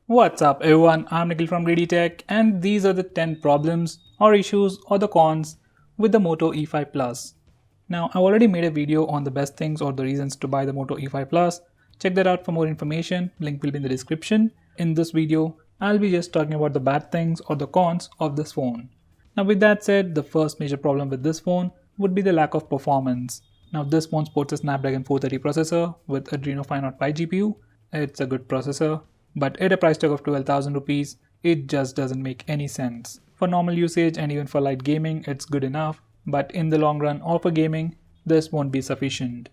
What's up everyone, I'm Nikhil from GreedyTech and these are the 10 problems or issues or the cons with the Moto E5 Plus. Now I've already made a video on the best things or the reasons to buy the Moto E5 Plus. Check that out for more information, link will be in the description. In this video, I'll be just talking about the bad things or the cons of this phone. Now with that said, the first major problem with this phone would be the lack of performance. Now this phone sports a Snapdragon 430 processor with Adreno 505 GPU. It's a good processor, but at a price tag of 12,000 rupees, it just doesn't make any sense. For normal usage and even for light gaming, it's good enough, but in the long run or for gaming, this won't be sufficient.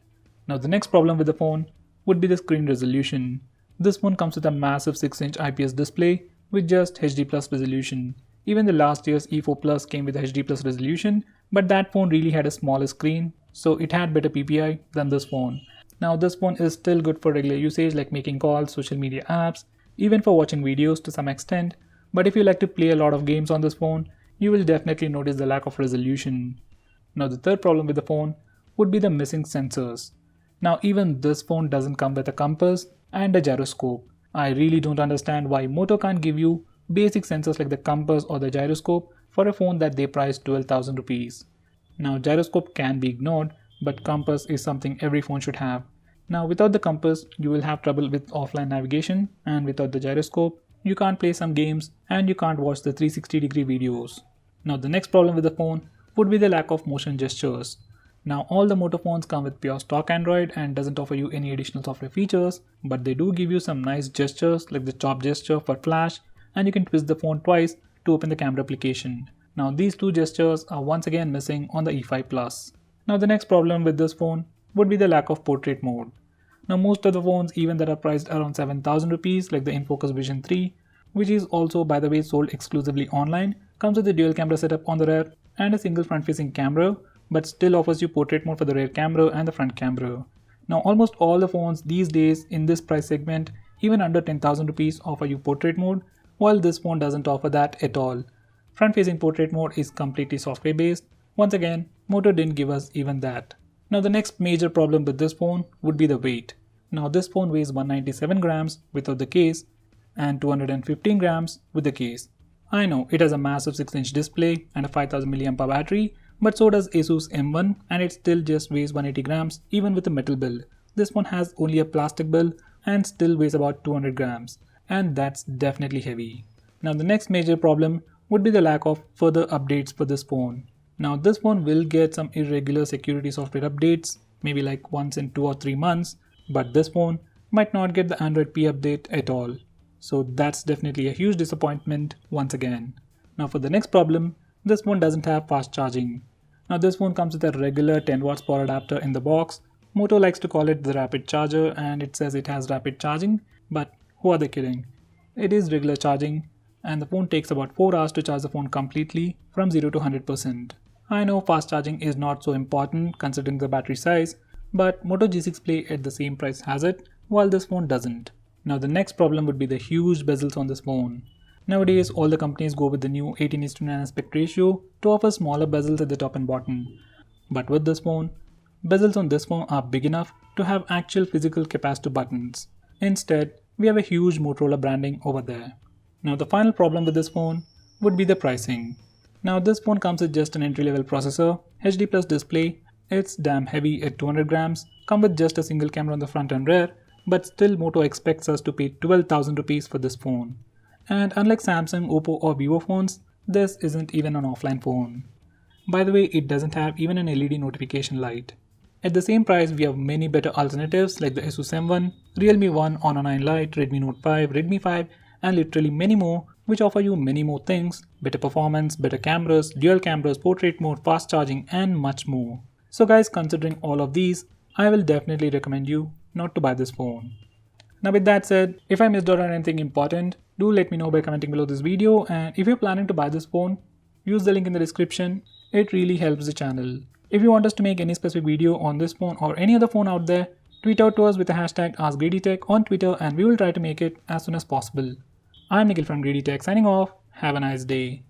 Now the next problem with the phone would be the screen resolution. This phone comes with a massive 6-inch IPS display with just HD Plus resolution. Even the last year's E4 Plus came with HD Plus resolution, but that phone really had a smaller screen, so it had better PPI than this phone. Now this phone is still good for regular usage like making calls, social media apps, even for watching videos to some extent, but if you like to play a lot of games on this phone, you will definitely notice the lack of resolution. Now the third problem with the phone would be the missing sensors. Now even this phone doesn't come with a compass and a gyroscope. I really don't understand why Moto can't give you basic sensors like the compass or the gyroscope for a phone that they price 12,000 rupees. Now gyroscope can be ignored, but compass is something every phone should have. Now without the compass, you will have trouble with offline navigation, and without the gyroscope, you can't play some games and you can't watch the 360-degree videos. Now the next problem with the phone would be the lack of motion gestures. Now all the Moto phones come with pure stock Android and doesn't offer you any additional software features, but they do give you some nice gestures like the chop gesture for flash, and you can twist the phone twice to open the camera application. Now these two gestures are once again missing on the E5 Plus. Now the next problem with this phone would be the lack of portrait mode. Now most of the phones even that are priced around 7,000 rupees like the InFocus Vision 3, which is also by the way sold exclusively online, comes with a dual camera setup on the rear and a single front facing camera, but still offers you portrait mode for the rear camera and the front camera. Now almost all the phones these days in this price segment, even under 10,000 rupees, offer you portrait mode, while this phone doesn't offer that at all. Front facing portrait mode is completely software based. Once again, Moto didn't give us even that. Now the next major problem with this phone would be the weight. Now this phone weighs 197 grams without the case and 215 grams with the case. I know it has a massive 6-inch display and a 5000 mAh battery, but so does Asus M1 and it still just weighs 180 grams even with a metal build. This one has only a plastic build and still weighs about 200 grams, and that's definitely heavy. Now the next major problem would be the lack of further updates for this phone. Now this phone will get some irregular security software updates, maybe like once in 2 or 3 months, but this phone might not get the Android P update at all. So that's definitely a huge disappointment once again. Now for the next problem, this phone doesn't have fast charging. Now this phone comes with a regular 10 watts power adapter in the box. Moto likes to call it the rapid charger and it says it has rapid charging, but who are they kidding? It is regular charging and the phone takes about 4 hours to charge the phone completely from 0 to 100%. I know fast charging is not so important considering the battery size, but Moto G6 Play at the same price has it, while this phone doesn't. Now the next problem would be the huge bezels on this phone. Nowadays all the companies go with the new 18:9 aspect ratio to offer smaller bezels at the top and bottom. But with this phone, bezels on this phone are big enough to have actual physical capacitive buttons. Instead, we have a huge Motorola branding over there. Now the final problem with this phone would be the pricing. Now this phone comes with just an entry-level processor, HD Plus display, it's damn heavy at 200 grams, come with just a single camera on the front and rear, but still Moto expects us to pay 12,000 rupees for this phone. And unlike Samsung, Oppo or Vivo phones, this isn't even an offline phone. By the way, it doesn't have even an LED notification light. At the same price, we have many better alternatives like the Asus M1, Realme 1, Honor 9 Lite, Redmi Note 5, Redmi 5, and literally many more, which offer you many more things, better performance, better cameras, dual cameras, portrait mode, fast charging, and much more. So guys, considering all of these, I will definitely recommend you not to buy this phone. Now with that said, if I missed out on anything important, do let me know by commenting below this video, and if you're planning to buy this phone, use the link in the description, it really helps the channel. If you want us to make any specific video on this phone or any other phone out there, tweet out to us with the hashtag ASKGREEDYTECH on Twitter and we will try to make it as soon as possible. I'm Nikhil from GreedyTech signing off. Have a nice day.